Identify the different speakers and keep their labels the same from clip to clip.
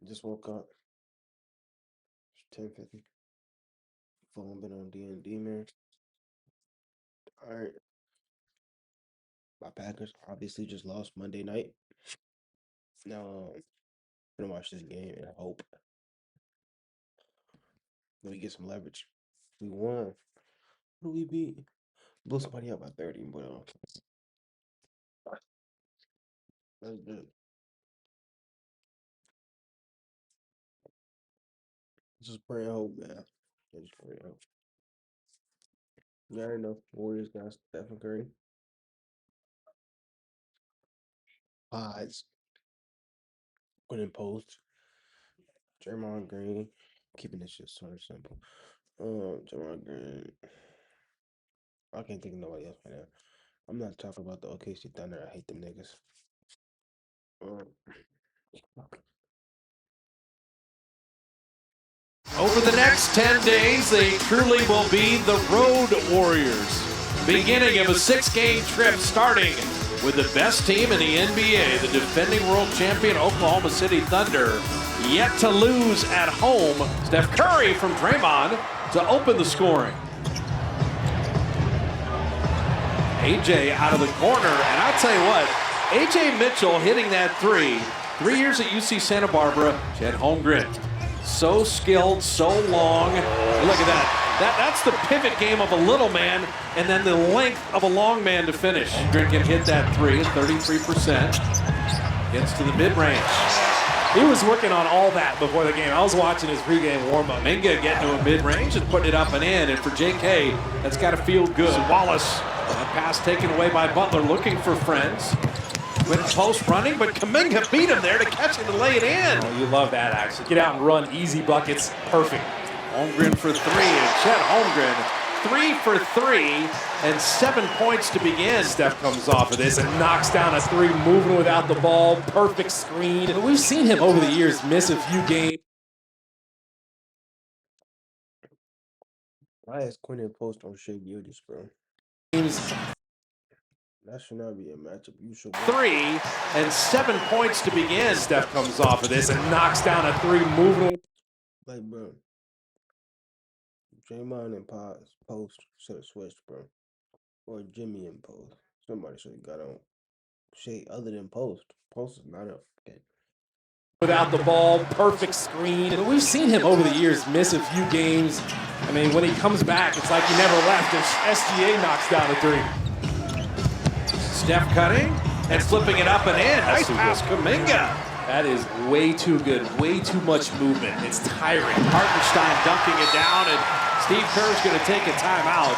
Speaker 1: Just woke up. It's 10:50. Phone been on D&D, man. All right. My Packers obviously just lost Monday night. Now, I'm gonna watch this game and hope that we get some leverage. We won. Who do we beat? Blew somebody up by 30, but that's good. Just pray and hope, man. Just pray and hope. You already know. Warriors got Stephen Curry. Pods. Winning post. Draymond Green. Keeping this shit sort of simple. Draymond Green. I can't think of nobody else right now. I'm not talking about the OKC Thunder. I hate them niggas.
Speaker 2: Over the next 10 days, they truly will be the Road Warriors. Beginning of a 6-game trip starting with the best team in the NBA, the defending world champion Oklahoma City Thunder, yet to lose at home. Steph Curry from Draymond to open the scoring. AJ out of the corner, and I'll tell you what, AJ Mitchell hitting that 3 years at UC Santa Barbara, Chet Holmgren. So skilled, so long. Look at that. That's the pivot game of a little man, and then the length of a long man to finish. Holmgren can hit that 3 at 33%. Gets to the mid-range.
Speaker 3: He was working on all that before the game. I was watching his pregame warm-up.
Speaker 2: Minga getting to a mid-range and putting it up and in. And for JK, that's got to feel good. Wallace, that pass taken away by Butler, looking for friends. With post running, but Kuminga beat him there to catch it and lay it in.
Speaker 3: Oh, you love that action. Get out and run, easy buckets, perfect.
Speaker 2: Holmgren for 3, and Chet Holmgren 3 for 3, and 7 points to begin.
Speaker 3: Steph comes off of this and knocks down a 3, moving without the ball, perfect screen. And we've seen him over the years miss a few games.
Speaker 1: Why is Quinn post on Shea Gilgeous, bro? That should not be a matchup. You should
Speaker 2: 3 and 7 points to begin.
Speaker 3: Steph comes off of this and knocks down a 3, moving.
Speaker 1: Like, bro, Draymond and post should have switched, bro. Or Jimmy and post. Somebody should have got on Shea other than post. Post is not up. Okay.
Speaker 3: Without the ball, perfect screen. And we've seen him over the years miss a few games. I mean, when he comes back, it's like he never left. And SGA knocks down a 3.
Speaker 2: Steph cutting and flipping it up and in. Nice pass, Kuminga.
Speaker 3: That is way too good, way too much movement. It's tiring.
Speaker 2: Hartenstein dunking it down, and Steve Kerr's going to take a timeout.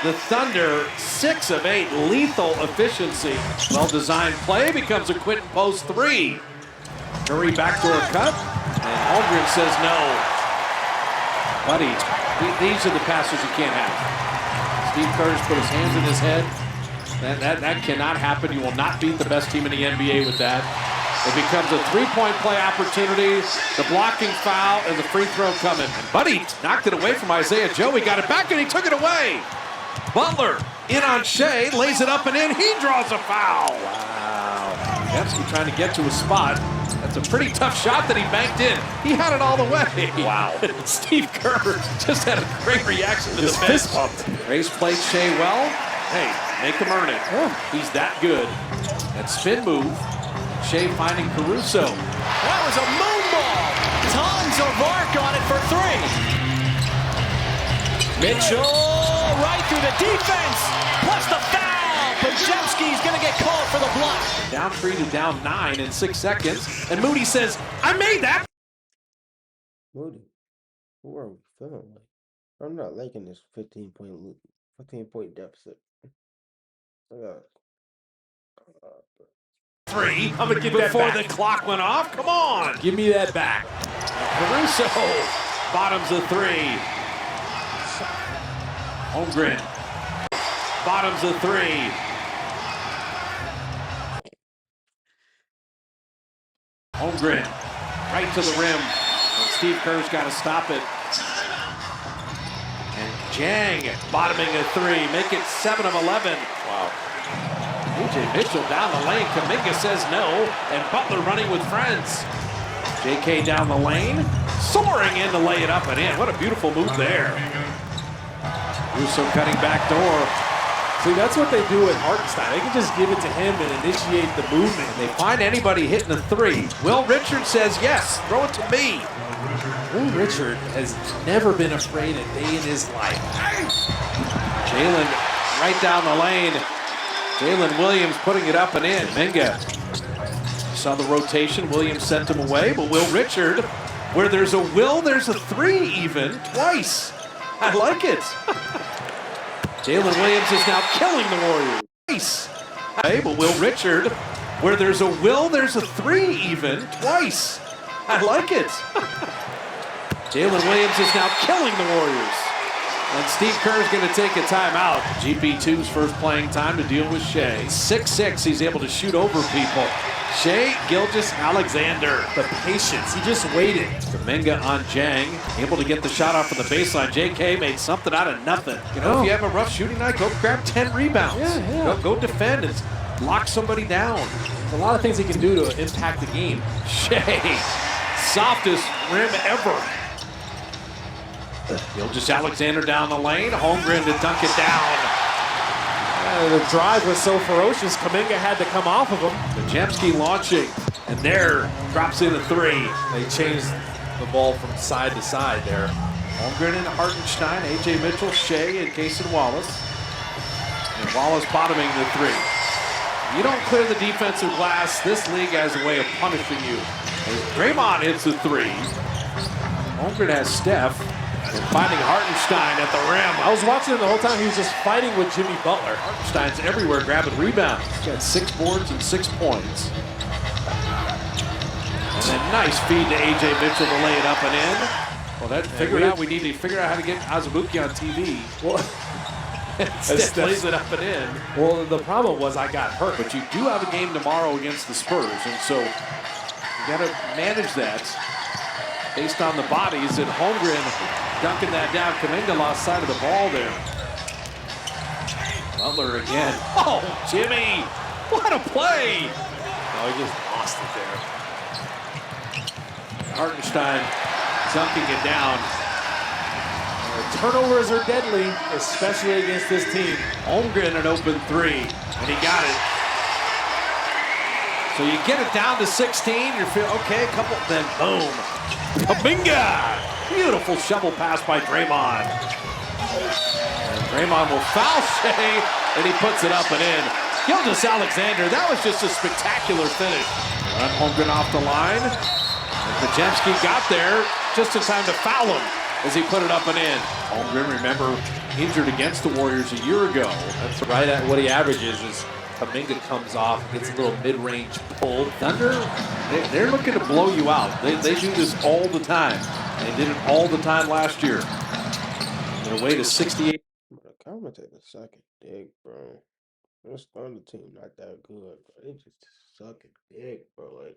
Speaker 2: The Thunder, 6 of 8, lethal efficiency. Well-designed play becomes a quit and post 3. Curry backdoor cut, and Holmgren says no. Buddy, these are the passes you can't have. Steve Kerr's put his hands in his head. That cannot happen. You will not beat the best team in the NBA with that. It becomes a 3-point play opportunity, the blocking foul, and the free throw coming. And Buddy knocked it away from Isaiah Joe. He got it back, and he took it away. Butler in on Shea, lays it up and in. He draws a foul. Wow. Jeffsky trying to get to a spot. That's a pretty tough shot that he banked in. He had it all the way.
Speaker 3: Wow.
Speaker 2: Steve Kerr just had a great reaction to the
Speaker 3: fist bumped.
Speaker 2: Race played Shea well. Hey, make him earn it. He's that good. That spin move. Shea finding Caruso.
Speaker 4: That was a moon ball. Tons of arc on it for 3. Mitchell right through the defense. Plus the foul. Podziemski's going to get called for the block.
Speaker 2: Down 3 to down 9 in 6 seconds. And Moody says, I made that.
Speaker 1: Moody, who are we feeling like? I'm not liking this 15-point deficit.
Speaker 2: 3.
Speaker 3: I'm gonna give that
Speaker 2: before
Speaker 3: back.
Speaker 2: the clock went off. Come on.
Speaker 3: Give me that back.
Speaker 2: Caruso bottoms the 3. Holmgren bottoms the 3. Holmgren right to the rim. And Steve Kerr's got to stop it. And Jang bottoming a 3. Make it 7 of 11.
Speaker 3: Wow.
Speaker 2: AJ Mitchell down the lane. Kuminga says no. And Butler running with friends. JK down the lane, soaring in to lay it up and in. What a beautiful move there. Russo cutting back door.
Speaker 3: See, that's what they do at Hartenstein. They can just give it to him and initiate the movement.
Speaker 2: They find anybody hitting a three. Will Richard says yes, throw it to me.
Speaker 3: Will Richard has never been afraid a day in his life.
Speaker 2: Jalen right down the lane. Jalen Williams putting it up and in. Minga saw the rotation. Williams sent him away, but Will Richard, where there's a will, there's a three even, twice. I like it. Jalen Williams is now killing the Warriors. Twice. Hey, but Will Richard, where there's a will, there's a three even, twice. I like it. Jalen Williams is now killing the Warriors. And Steve Kerr's going to take a timeout. GP2's first playing time to deal with Shea. 6'6", he's able to shoot over people. Shea Gilgeous-Alexander.
Speaker 3: The patience, he just waited.
Speaker 2: Kuminga on Jang, able to get the shot off from the baseline. JK made something out of nothing. You know, if you have a rough shooting night, go grab 10 rebounds.
Speaker 3: Yeah.
Speaker 2: Go defend and lock somebody down.
Speaker 3: There's a lot of things he can do to impact the game.
Speaker 2: Shea, softest rim ever. Gilgeous-Alexander down the lane. Holmgren to dunk it down.
Speaker 3: The drive was so ferocious, Kuminga had to come off of him.
Speaker 2: Majemski launching, and there drops in a three.
Speaker 3: They changed the ball from side to side there.
Speaker 2: Holmgren and Hartenstein, A.J. Mitchell, Shea, and Cason Wallace. And Wallace bottoming the three. You don't clear the defensive glass, this league has a way of punishing you. As Draymond hits the three. Holmgren has Steph. And finding Hartenstein at the rim.
Speaker 3: I was watching him the whole time. He was just fighting with Jimmy Butler.
Speaker 2: Hartenstein's everywhere grabbing rebounds. He's got 6 boards and 6 points. And a nice feed to A.J. Mitchell to lay it up and in. Well, that figured out. We need to figure out how to get Azubuike on TV.
Speaker 3: Well,
Speaker 2: Instead plays it up and in.
Speaker 3: Well, the problem was I got hurt.
Speaker 2: But you do have a game tomorrow against the Spurs, and so you got to manage that based on the bodies. And Holmgren dunking that down. Kuminga lost sight of the ball there. Butler again. Oh, Jimmy! What a play!
Speaker 3: No, he just lost it there.
Speaker 2: Hartenstein dunking it down.
Speaker 3: Turnovers are deadly, especially against this team.
Speaker 2: Holmgren an open three, and he got it. So you get it down to 16. You're feeling okay. Couple, then boom. Kuminga! Beautiful shovel pass by Draymond. And Draymond will foul Shea, and he puts it up and in. Gilgeous-Alexander, that was just a spectacular finish. Run Holmgren off the line. And Majemski got there just in time to foul him as he put it up and in. Holmgren, remember, injured against the Warriors a year ago.
Speaker 3: That's right at what he averages is Kuminga comes off, gets a little mid-range pull.
Speaker 2: Thunder, they're looking to blow you out. They do this all the time. They did it all the time last year. They're away to 68.
Speaker 1: The commentator sucking dick, bro. This Thunder team not that good, bro. They just sucking dick, bro. Like,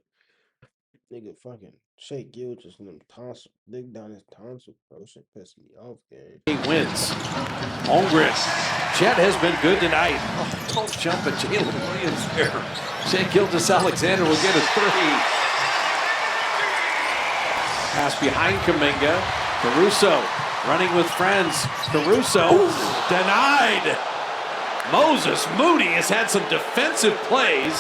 Speaker 1: nigga fucking Shea Gilgeous and them tonsil, dig down his tonsil, bro. Shit pissing me off, gang.
Speaker 2: He wins. Holmgren. Chet has been good tonight. Oh, don't jump at Jalen Williams there. Shea Gilgeous-Alexander will get a three. Pass behind Kuminga. Caruso running with friends. Caruso denied. Moses Moody has had some defensive plays.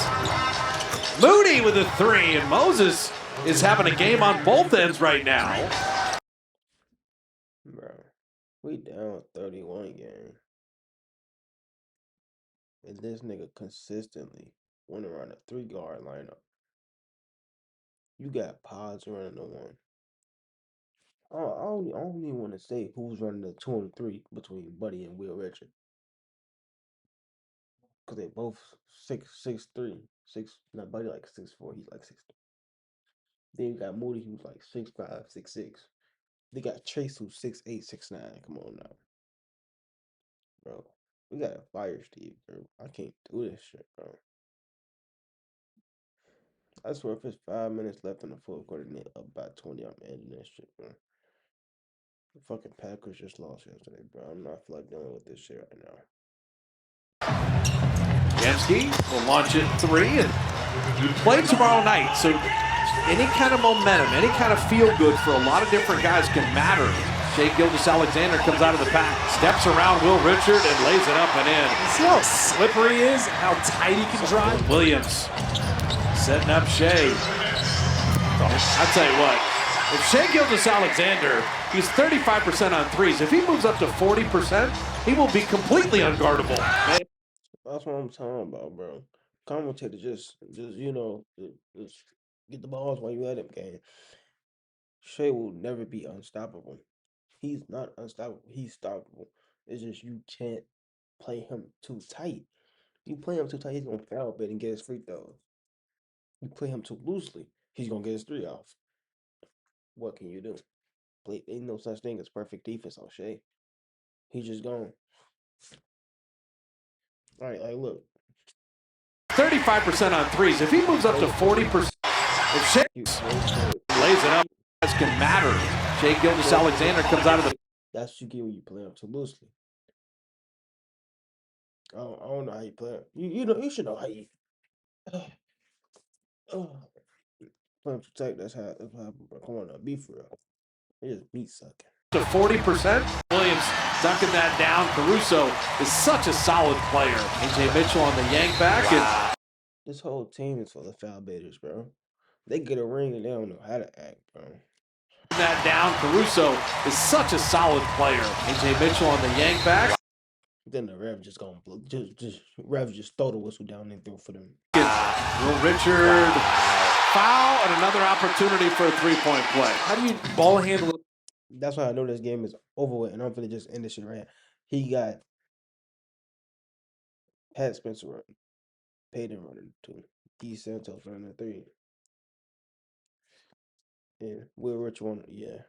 Speaker 2: Moody with a three, and Moses is having a game on both ends right now.
Speaker 1: Bro, we down 31 game. And this nigga consistently went around a 3-guard lineup. You got Pods running the 1. I don't even want to say who's running the 2 and 3 between Buddy and Will Richard. Because they both 6'3". Not Buddy like 6'4", he's like 6'3". Then you got Moody, who's like 6'5", 6'6". They got Chase, who's 6'8", 6'9". Come on now. Bro, we got to fire Steve, bro. I can't do this shit, bro. I swear if it's 5 minutes left in the fourth quarter and they're up by 20, I'm ending this shit, bro. The fucking Packers just lost yesterday, bro. I'm not like dealing with this shit right now.
Speaker 2: Majemski will launch it three, and you play tomorrow night, so any kind of momentum, any kind of feel good for a lot of different guys can matter. Shai Gilgeous-Alexander comes out of the pack, steps around Will Richard and lays it up and in.
Speaker 3: See how slippery he is, how tight he can drive?
Speaker 2: Williams setting up Shai. I'll tell you what, if Shai Gilgeous-Alexander, he's 35% on threes. If he moves up to 40%, he will be completely unguardable.
Speaker 1: That's what I'm talking about, bro. Commentator just just get the balls while you at him, game. Shai will never be unstoppable. He's not unstoppable. He's stoppable. It's just you can't play him too tight. You play him too tight, he's gonna foul bait and get his free throws. You play him too loosely, he's gonna get his three off. What can you do? Ain't no such thing as perfect defense on Shai. He's just gone. All right, like look.
Speaker 2: 35% on threes. If he moves up to 40%, if Shai lays it up, guys can matter. Shai Gilgeous-Alexander comes out of the.
Speaker 1: That's what you get when you play him too loosely. I don't know how you play him. You should know how you. Play him too tight. That's how. Come on now, be for real. It is meat sucking.
Speaker 2: To 40%. Williams dunking that down. Caruso is such a solid player. AJ Mitchell on the yank back.
Speaker 1: Wow. And this whole team is full of foul baiters, bro. They get a ring and they don't know how to act, bro.
Speaker 2: That down. Caruso is such a solid player. AJ Mitchell on the yank back.
Speaker 1: Then the ref just gonna just throw the whistle down and throw for them.
Speaker 2: Will Richard foul and another opportunity for a three-point play.
Speaker 3: How do you ball handle?
Speaker 1: That's why I know this game is over with, and I'm gonna just end this shit right here. He got Pat Spencer running, Payton running two, D Santos running a three, and Will Rich one, yeah.